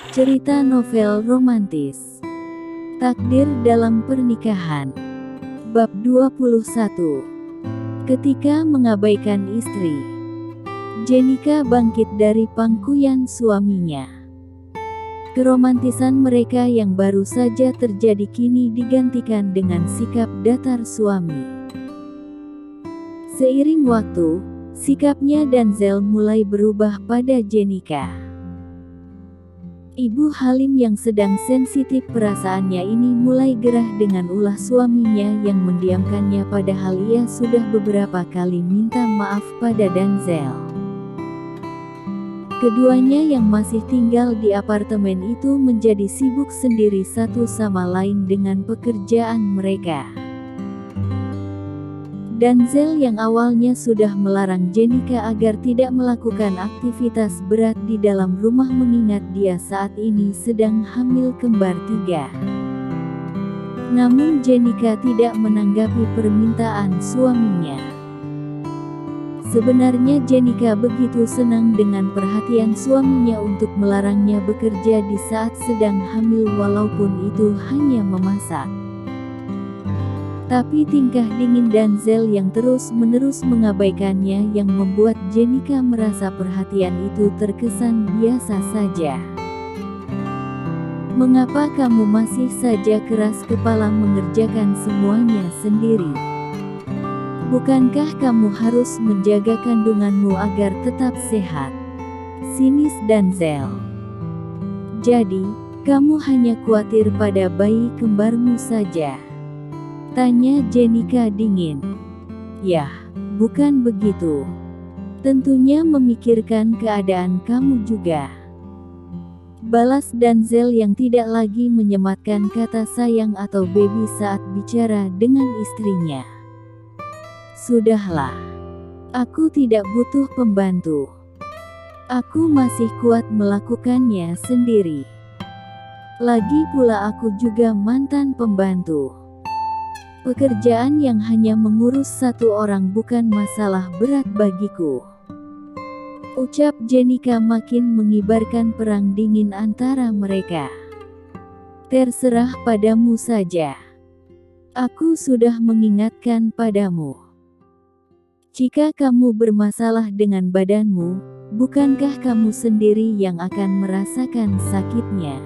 Cerita novel romantis. Takdir dalam pernikahan. Bab 21. Ketika mengabaikan istri, Jenika bangkit dari pangkuan suaminya. Keromantisan mereka yang baru saja terjadi kini digantikan dengan sikap datar suami. Seiring waktu, sikapnya Denzel mulai berubah pada Jenika. Ibu Halim yang sedang sensitif perasaannya ini mulai gerah dengan ulah suaminya yang mendiamkannya padahal ia sudah beberapa kali minta maaf pada Denzel. Keduanya yang masih tinggal di apartemen itu menjadi sibuk sendiri satu sama lain dengan pekerjaan mereka. Denzel yang awalnya sudah melarang Jenika agar tidak melakukan aktivitas berat di dalam rumah mengingat dia saat ini sedang hamil kembar 3. Namun Jenika tidak menanggapi permintaan suaminya. Sebenarnya Jenika begitu senang dengan perhatian suaminya untuk melarangnya bekerja di saat sedang hamil walaupun itu hanya memasak. Tapi tingkah dingin Denzel yang terus-menerus mengabaikannya yang membuat Jenika merasa perhatian itu terkesan biasa saja. Mengapa kamu masih saja keras kepala mengerjakan semuanya sendiri? Bukankah kamu harus menjaga kandunganmu agar tetap sehat? Sinis Denzel. Jadi, kamu hanya khawatir pada bayi kembarmu saja? Tanya Jenika dingin. Yah, bukan begitu. Tentunya memikirkan keadaan kamu juga. Balas Denzel yang tidak lagi menyematkan kata sayang atau baby saat bicara dengan istrinya. Sudahlah. Aku tidak butuh pembantu. Aku masih kuat melakukannya sendiri. Lagi pula aku juga mantan pembantu. Pekerjaan yang hanya mengurus satu orang bukan masalah berat bagiku. Ucap Jenika makin mengibarkan perang dingin antara mereka. Terserah padamu saja. Aku sudah mengingatkan padamu. Jika kamu bermasalah dengan badanmu, bukankah kamu sendiri yang akan merasakan sakitnya?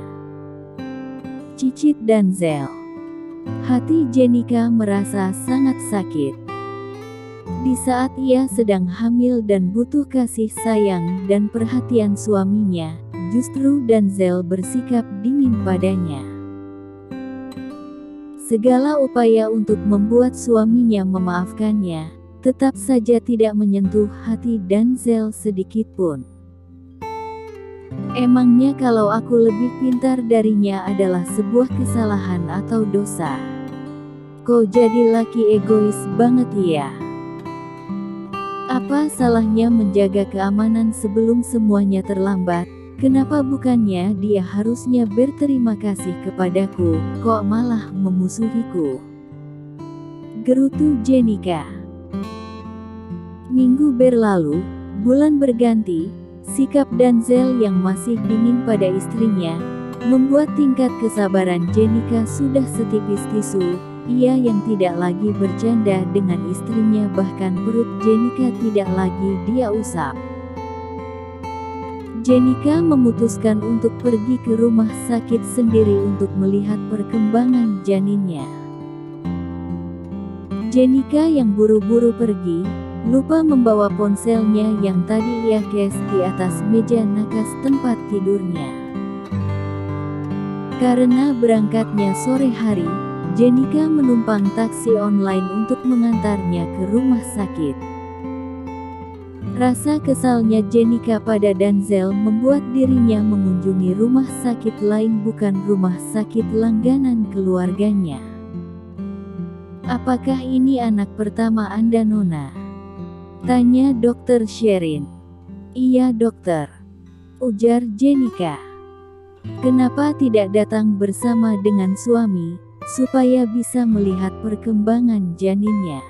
Cicit Denzel. Hati Jenika merasa sangat sakit. Di saat ia sedang hamil dan butuh kasih sayang dan perhatian suaminya, justru Denzel bersikap dingin padanya. Segala upaya untuk membuat suaminya memaafkannya, tetap saja tidak menyentuh hati Denzel sedikitpun. Emangnya kalau aku lebih pintar darinya adalah sebuah kesalahan atau dosa? Kok jadi laki egois banget ya? Apa salahnya menjaga keamanan sebelum semuanya terlambat? Kenapa bukannya dia harusnya berterima kasih kepadaku, kok malah memusuhiku? Gerutu Jenika. Minggu berlalu, bulan berganti. Sikap Denzel yang masih dingin pada istrinya, membuat tingkat kesabaran Jenika sudah setipis tisu. Ia yang tidak lagi bercanda dengan istrinya bahkan perut Jenika tidak lagi dia usap. Jenika memutuskan untuk pergi ke rumah sakit sendiri untuk melihat perkembangan janinnya. Jenika yang buru-buru pergi, lupa membawa ponselnya yang tadi ia kes di atas meja nakas tempat tidurnya. Karena berangkatnya sore hari, Jenika menumpang taksi online untuk mengantarnya ke rumah sakit. Rasa kesalnya Jenika pada Denzel membuat dirinya mengunjungi rumah sakit lain bukan rumah sakit langganan keluarganya. Apakah ini anak pertama Anda, Nona? Tanya Dokter Sherin. Iya dokter, ujar Jenika. Kenapa tidak datang bersama dengan suami, supaya bisa melihat perkembangan janinnya?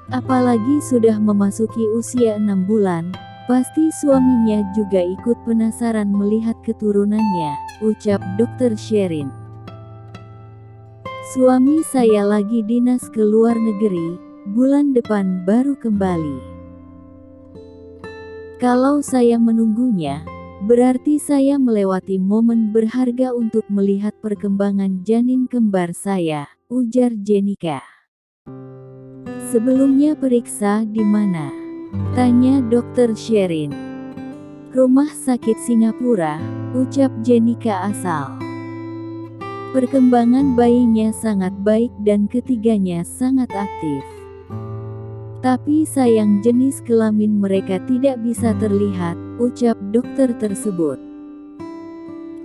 Apalagi sudah memasuki usia 6 bulan, Pasti suaminya juga ikut penasaran melihat keturunannya, ucap Dr. Sherin. Suami saya lagi dinas ke luar negeri, bulan depan baru kembali. Kalau saya menunggunya, berarti saya melewati momen berharga untuk melihat perkembangan janin kembar saya, ujar Jenika. Sebelumnya periksa di mana? Tanya Dr. Sherin. Rumah sakit Singapura, ucap Jenika asal. Perkembangan bayinya sangat baik dan ketiganya sangat aktif. Tapi sayang jenis kelamin mereka tidak bisa terlihat, ucap dokter tersebut.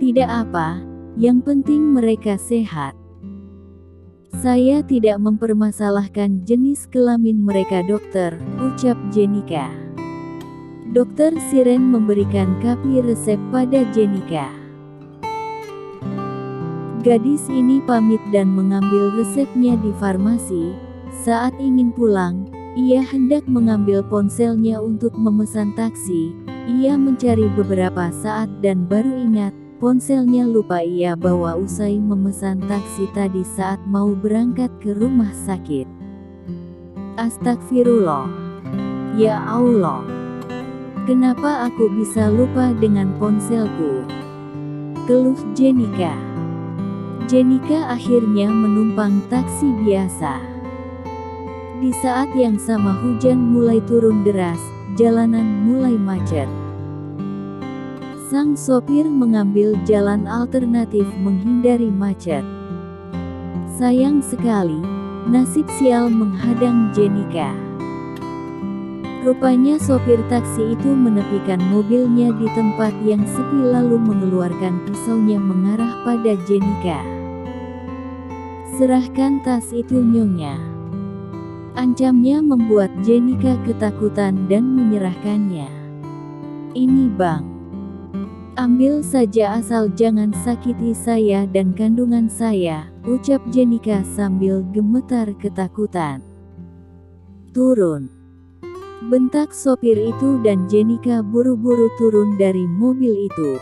Tidak apa, yang penting mereka sehat. Saya tidak mempermasalahkan jenis kelamin mereka dokter, ucap Jenika. Dokter Sherin memberikan kopi resep pada Jenika. Gadis ini pamit dan mengambil resepnya di farmasi. Saat ingin pulang, ia hendak mengambil ponselnya untuk memesan taksi. Ia mencari beberapa saat dan baru ingat, ponselnya lupa ia bawa usai memesan taksi tadi saat mau berangkat ke rumah sakit. Astagfirullah. Ya Allah. Kenapa aku bisa lupa dengan ponselku? Keluh Jenika. Jenika akhirnya menumpang taksi biasa. Di saat yang sama hujan mulai turun deras, jalanan mulai macet. Sang sopir mengambil jalan alternatif menghindari macet. Sayang sekali, nasib sial menghadang Jenika. Rupanya sopir taksi itu menepikan mobilnya di tempat yang sepi lalu mengeluarkan pisaunya mengarah pada Jenika. Serahkan tas itu nyonya. Ancamnya membuat Jenika ketakutan dan menyerahkannya. Ini bang. Ambil saja asal jangan sakiti saya dan kandungan saya, ucap Jenika sambil gemetar ketakutan. Turun. Bentak sopir itu dan Jenika buru-buru turun dari mobil itu.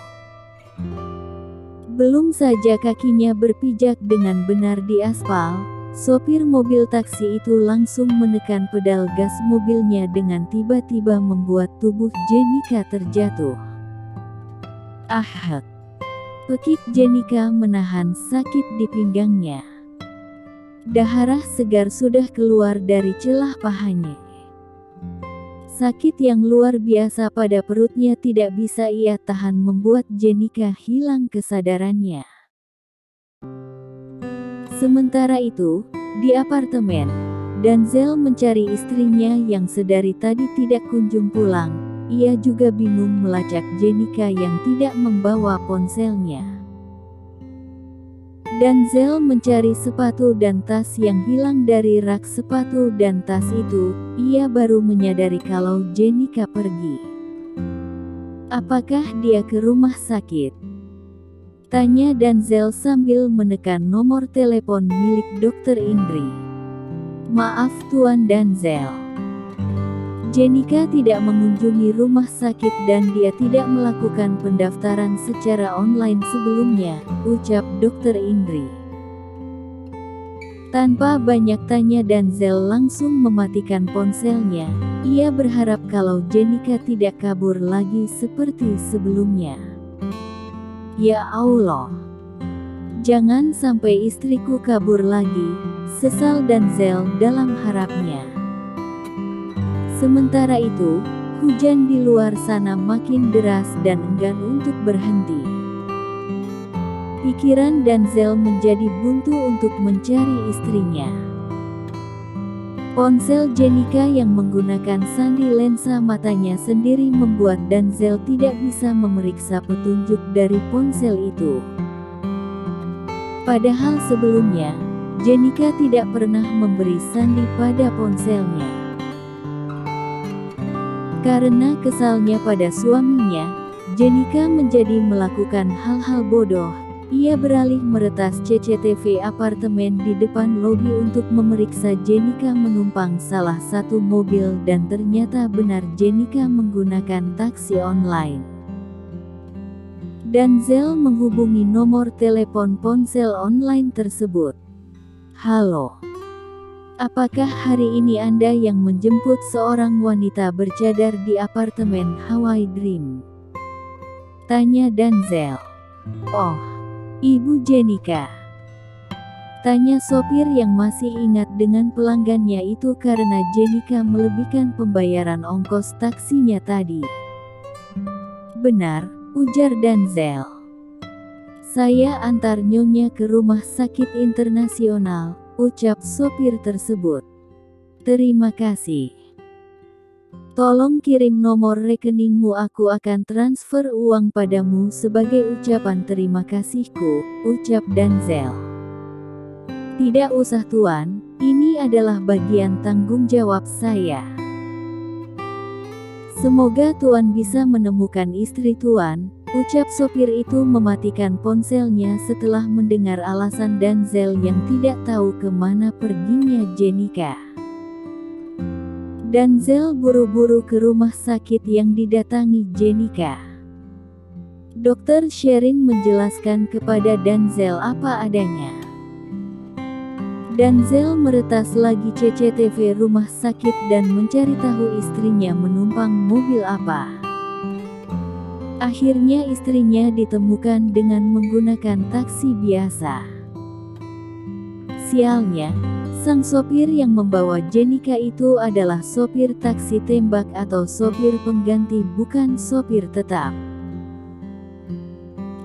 Belum saja kakinya berpijak dengan benar di aspal, sopir mobil taksi itu langsung menekan pedal gas mobilnya dengan tiba-tiba membuat tubuh Jenika terjatuh. Ah! Pekik Jenika menahan sakit di pinggangnya. Darah segar sudah keluar dari celah pahanya. Sakit yang luar biasa pada perutnya tidak bisa ia tahan membuat Jenika hilang kesadarannya. Sementara itu, di apartemen, Denzel mencari istrinya yang sedari tadi tidak kunjung pulang. Ia juga bingung melacak Jenika yang tidak membawa ponselnya. Denzel mencari sepatu dan tas yang hilang dari rak sepatu dan tas itu. Ia baru menyadari kalau Jenika pergi. Apakah dia ke rumah sakit? Tanya Denzel sambil menekan nomor telepon milik Dr. Indri. Maaf Tuan Denzel. Jenika tidak mengunjungi rumah sakit dan dia tidak melakukan pendaftaran secara online sebelumnya, ucap Dr. Indri. Tanpa banyak tanya Denzel langsung mematikan ponselnya. Ia berharap kalau Jenika tidak kabur lagi seperti sebelumnya. Ya Allah. Jangan sampai istriku kabur lagi, sesal Denzel dalam harapnya. Sementara itu, hujan di luar sana makin deras dan enggan untuk berhenti. Pikiran Denzel menjadi buntu untuk mencari istrinya. Ponsel Jenika yang menggunakan sandi lensa matanya sendiri membuat Denzel tidak bisa memeriksa petunjuk dari ponsel itu. Padahal sebelumnya, Jenika tidak pernah memberi sandi pada ponselnya. Karena kesalnya pada suaminya, Jenika menjadi melakukan hal-hal bodoh. Ia beralih meretas CCTV apartemen di depan lobi untuk memeriksa Jenika menumpang salah satu mobil dan ternyata benar Jenika menggunakan taksi online. Denzel menghubungi nomor telepon ponsel online tersebut. Halo. Apakah hari ini Anda yang menjemput seorang wanita bercadar di apartemen Hawaii Dream? Tanya Denzel. Oh, Ibu Jenika. Tanya sopir yang masih ingat dengan pelanggannya itu karena Jenika melebihkan pembayaran ongkos taksinya tadi. Benar, ujar Denzel. Saya antar Nyonya ke rumah sakit internasional, ucap sopir tersebut. Terima kasih. Tolong kirim nomor rekeningmu, aku akan transfer uang padamu sebagai ucapan terima kasihku, ucap Denzel. Tidak usah Tuan, ini adalah bagian tanggung jawab saya. Semoga Tuan bisa menemukan istri Tuan, ucap sopir itu mematikan ponselnya setelah mendengar alasan Denzel yang tidak tahu kemana perginya Jenika. Denzel buru-buru ke rumah sakit yang didatangi Jenika. Dokter Sherin menjelaskan kepada Denzel apa adanya. Denzel meretas lagi CCTV rumah sakit dan mencari tahu istrinya menumpang mobil apa. Akhirnya istrinya ditemukan dengan menggunakan taksi biasa. Sialnya, sang sopir yang membawa Jenika itu adalah sopir taksi tembak atau sopir pengganti, bukan sopir tetap.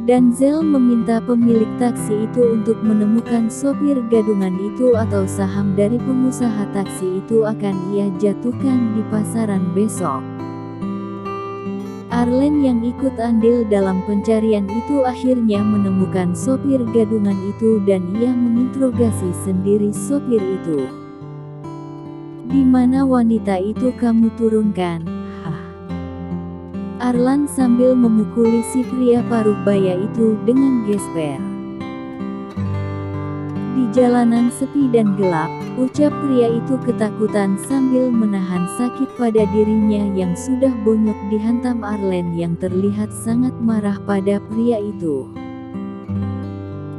Denzel meminta pemilik taksi itu untuk menemukan sopir gadungan itu atau saham dari pengusaha taksi itu akan ia jatuhkan di pasaran besok. Arlen yang ikut andil dalam pencarian itu akhirnya menemukan sopir gadungan itu dan ia menginterogasi sendiri sopir itu. Di mana wanita itu kamu turunkan? Hah? Arlan sambil memukuli si pria paruh baya itu dengan gesper. Di jalanan sepi dan gelap, ucap pria itu ketakutan sambil menahan sakit pada dirinya yang sudah bonyok dihantam Arlen yang terlihat sangat marah pada pria itu.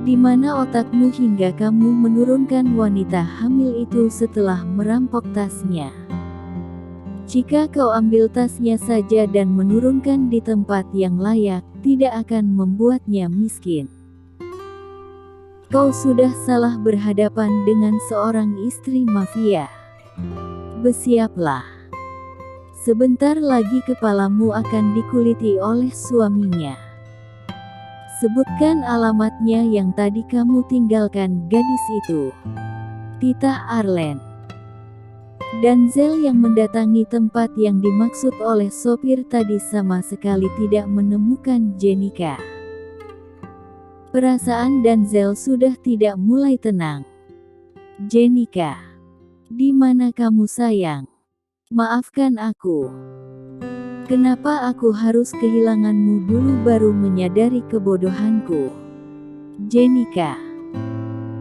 Di mana otakmu hingga kamu menurunkan wanita hamil itu setelah merampok tasnya? Jika kau ambil tasnya saja dan menurunkan di tempat yang layak, tidak akan membuatnya miskin. Kau sudah salah berhadapan dengan seorang istri mafia. Bersiaplah. Sebentar lagi kepalamu akan dikuliti oleh suaminya. Sebutkan alamatnya yang tadi kamu tinggalkan, gadis itu. Titah Arlen. Denzel yang mendatangi tempat yang dimaksud oleh sopir tadi sama sekali tidak menemukan Jenika. Perasaan Denzel sudah tidak mulai tenang. Jenika, di mana kamu sayang? Maafkan aku. Kenapa aku harus kehilanganmu dulu baru menyadari kebodohanku? Jenika.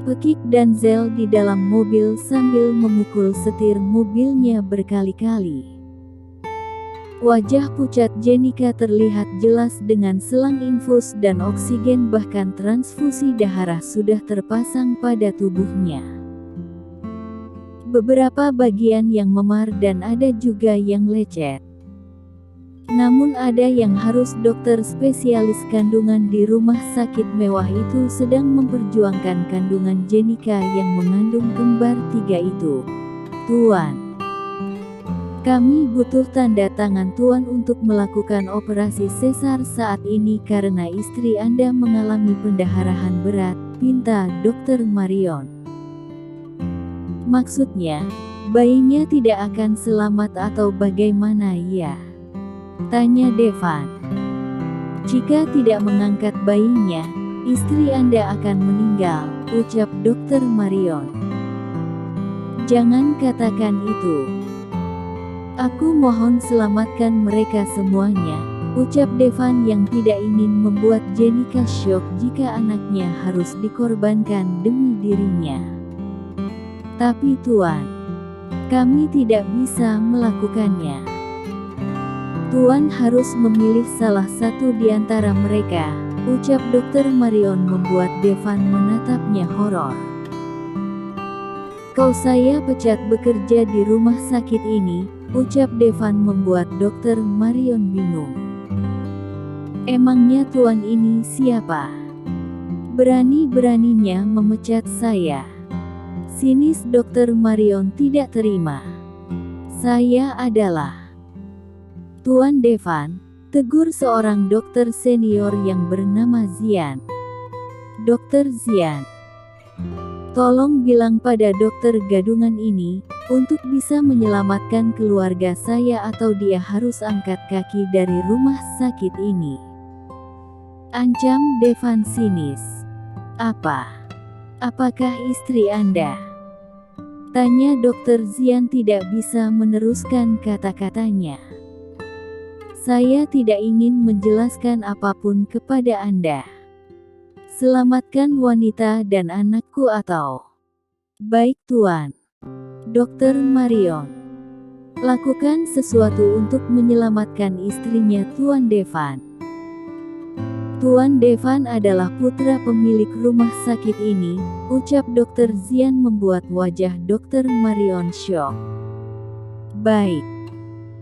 Pekik Denzel di dalam mobil sambil memukul setir mobilnya berkali-kali. Wajah pucat Jenika terlihat jelas dengan selang infus dan oksigen, bahkan transfusi darah sudah terpasang pada tubuhnya. Beberapa bagian yang memar dan ada juga yang lecet. Namun ada yang harus dokter spesialis kandungan di rumah sakit mewah itu sedang memperjuangkan kandungan Jenika yang mengandung kembar 3 itu. Tuan. Kami butuh tanda tangan Tuan untuk melakukan operasi sesar saat ini karena istri Anda mengalami pendarahan berat, pinta Dr. Marion. Maksudnya, bayinya tidak akan selamat atau bagaimana ya? Tanya Devan. Jika tidak mengangkat bayinya, istri Anda akan meninggal, ucap Dr. Marion. Jangan katakan itu. Aku mohon selamatkan mereka semuanya, ucap Devan yang tidak ingin membuat Jenika syok jika anaknya harus dikorbankan demi dirinya. Tapi Tuan, kami tidak bisa melakukannya. Tuan harus memilih salah satu di antara mereka, ucap Dr. Marion membuat Devan menatapnya horor. Kau saya pecat bekerja di rumah sakit ini, ucap Devan membuat Dr. Marion bingung. Emangnya Tuan ini siapa? Berani-beraninya memecat saya. Sinis Dr. Marion tidak terima. Saya adalah Tuan Devan, tegur seorang dokter senior yang bernama Zian. Dokter Zian, tolong bilang pada dokter gadungan ini, untuk bisa menyelamatkan keluarga saya atau dia harus angkat kaki dari rumah sakit ini. Ancam Devan sinis. Apakah istri Anda? Tanya dokter Zian tidak bisa meneruskan kata-katanya. Saya tidak ingin menjelaskan apapun kepada Anda. Selamatkan wanita dan anakku atau... Baik Tuan. Dr. Marion. Lakukan sesuatu untuk menyelamatkan istrinya Tuan Devan. Tuan Devan adalah putra pemilik rumah sakit ini, ucap Dr. Zian membuat wajah Dr. Marion syok. Baik.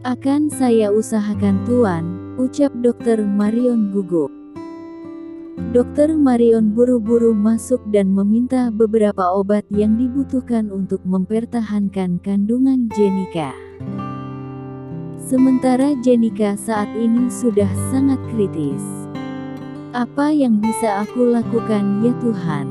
Akan saya usahakan Tuan, ucap Dr. Marion gugup. Dr. Marion buru-buru masuk dan meminta beberapa obat yang dibutuhkan untuk mempertahankan kandungan Jenika. Sementara Jenika saat ini sudah sangat kritis. Apa yang bisa aku lakukan ya Tuhan?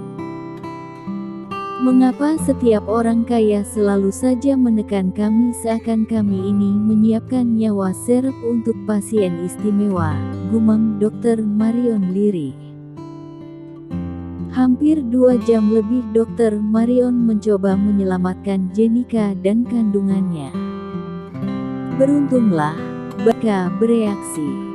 Mengapa setiap orang kaya selalu saja menekan kami seakan kami ini menyiapkan nyawa serep untuk pasien istimewa, gumam Dr. Marion lirih. Hampir 2 jam lebih Dr. Marion mencoba menyelamatkan Jenika dan kandungannya. Beruntunglah, Baka bereaksi.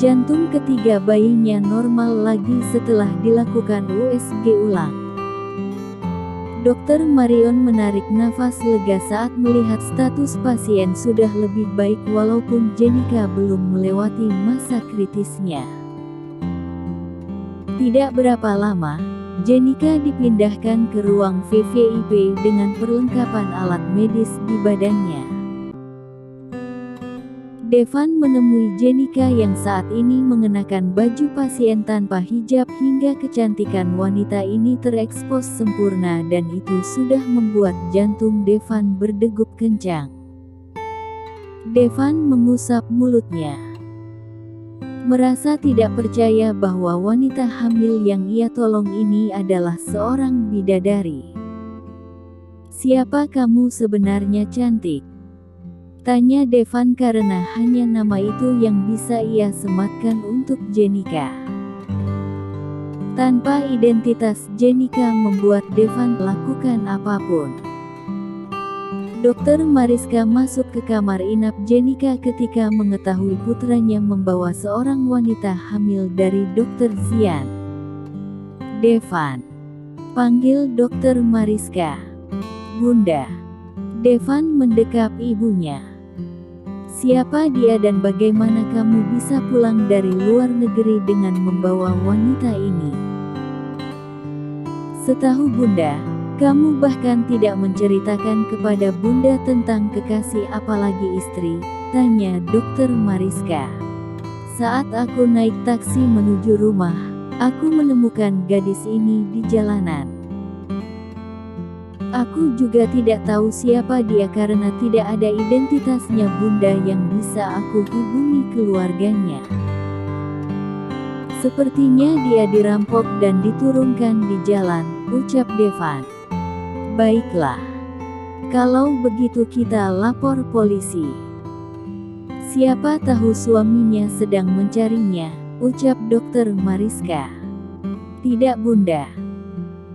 Jantung ketiga bayinya normal lagi setelah dilakukan USG ulang. Dr. Marion menarik nafas lega saat melihat status pasien sudah lebih baik walaupun Jenika belum melewati masa kritisnya. Tidak berapa lama, Jenika dipindahkan ke ruang VVIP dengan perlengkapan alat medis di badannya. Devan menemui Jenika yang saat ini mengenakan baju pasien tanpa hijab hingga kecantikan wanita ini terekspos sempurna dan itu sudah membuat jantung Devan berdegup kencang. Devan mengusap mulutnya. Merasa tidak percaya bahwa wanita hamil yang ia tolong ini adalah seorang bidadari. Siapa kamu sebenarnya cantik? Tanya Devan karena hanya nama itu yang bisa ia sematkan untuk Jenika. Tanpa identitas Jenika membuat Devan lakukan apapun. Dr. Mariska masuk ke kamar inap Jenika ketika mengetahui putranya membawa seorang wanita hamil dari Dr. Zian. Devan. Panggil Dr. Mariska. Bunda. Devan mendekap ibunya. Siapa dia dan bagaimana kamu bisa pulang dari luar negeri dengan membawa wanita ini? Setahu Bunda, kamu bahkan tidak menceritakan kepada Bunda tentang kekasih apalagi istri, tanya Dr. Mariska. Saat aku naik taksi menuju rumah, aku menemukan gadis ini di jalanan. Aku juga tidak tahu siapa dia karena tidak ada identitasnya Bunda yang bisa aku hubungi keluarganya. Sepertinya dia dirampok dan diturunkan di jalan, ucap Devan. Baiklah. Kalau begitu kita lapor polisi. Siapa tahu suaminya sedang mencarinya, ucap Dr. Mariska. Tidak Bunda.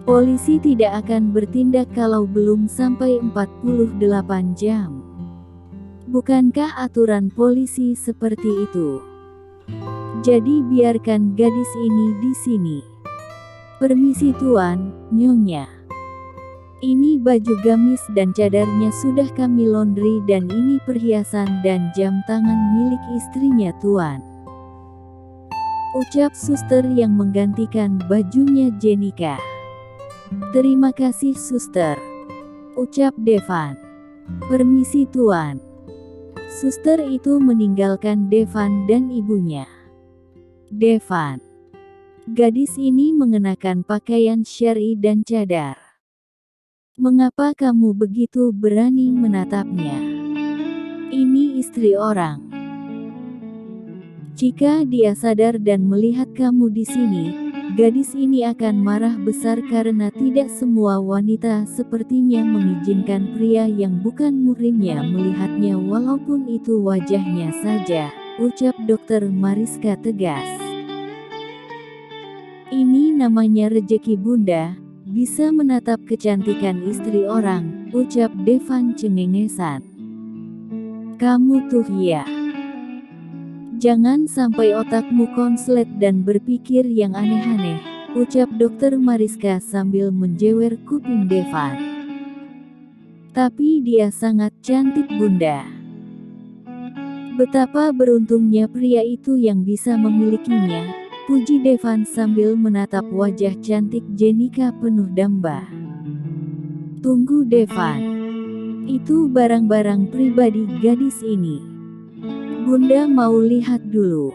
Polisi tidak akan bertindak kalau belum sampai 48 jam. Bukankah aturan polisi seperti itu? Jadi biarkan gadis ini di sini. Permisi tuan, Nyonya. Ini baju gamis dan cadarnya sudah kami laundry dan ini perhiasan dan jam tangan milik istrinya tuan. Ucap suster yang menggantikan bajunya Jenika. Terima kasih suster. Ucap Devan. Permisi tuan. Suster itu meninggalkan Devan dan ibunya. Devan. Gadis ini mengenakan pakaian syar'i dan cadar. Mengapa kamu begitu berani menatapnya? Ini istri orang. Jika dia sadar dan melihat kamu di sini, gadis ini akan marah besar karena tidak semua wanita sepertinya mengizinkan pria yang bukan muhrimnya melihatnya walaupun itu wajahnya saja, ucap Dokter Mariska tegas. Ini namanya rejeki bunda, bisa menatap kecantikan istri orang, ucap Devan cengengesan. Kamu tuh ya. Jangan sampai otakmu konslet dan berpikir yang aneh-aneh, ucap Dokter Mariska sambil menjewer kuping Devan. Tapi dia sangat cantik bunda. Betapa beruntungnya pria itu yang bisa memilikinya, puji Devan sambil menatap wajah cantik Jenika penuh damba. Tunggu Devan. Itu barang-barang pribadi gadis ini. Bunda mau lihat dulu.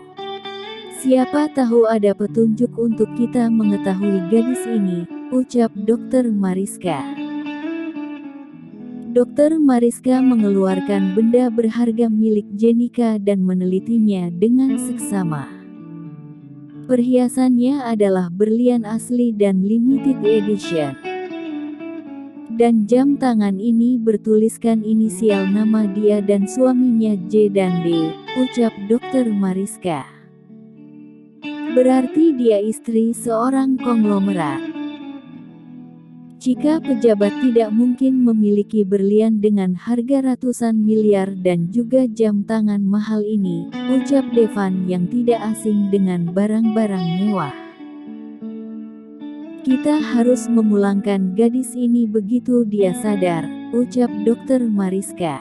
Siapa tahu ada petunjuk untuk kita mengetahui gadis ini, ucap Dokter Mariska. Dokter Mariska mengeluarkan benda berharga milik Jenika dan menelitinya dengan seksama. Perhiasannya adalah berlian asli dan limited edition. Dan jam tangan ini bertuliskan inisial nama dia dan suaminya J dan D, ucap Dokter Mariska. Berarti dia istri seorang konglomerat. Jika pejabat tidak mungkin memiliki berlian dengan harga ratusan miliar dan juga jam tangan mahal ini, ucap Devan yang tidak asing dengan barang-barang mewah. Kita harus memulangkan gadis ini begitu dia sadar, ucap Dokter Mariska.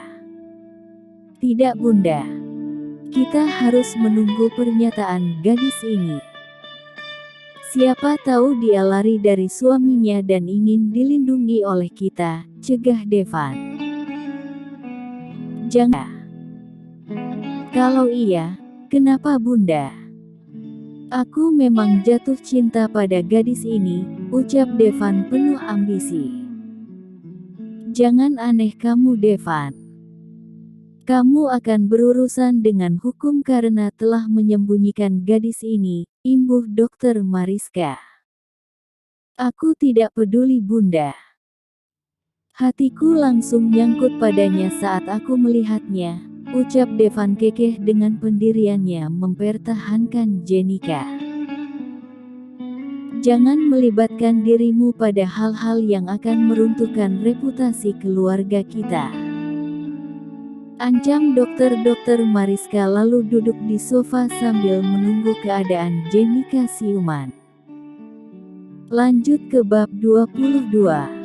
Tidak bunda. Kita harus menunggu pernyataan gadis ini. Siapa tahu dia lari dari suaminya dan ingin dilindungi oleh kita, cegah Devan. Jangan. Kalau iya, kenapa bunda? Aku memang jatuh cinta pada gadis ini, ucap Devan penuh ambisi. Jangan aneh kamu Devan. Kamu akan berurusan dengan hukum karena telah menyembunyikan gadis ini, imbuh Dokter Mariska. Aku tidak peduli bunda. Hatiku langsung nyangkut padanya saat aku melihatnya, ucap Devan kekeh dengan pendiriannya mempertahankan Jenika. Jangan melibatkan dirimu pada hal-hal yang akan meruntuhkan reputasi keluarga kita. Ancam Dokter Mariska lalu duduk di sofa sambil menunggu keadaan Jenika siuman. Lanjut ke bab 22.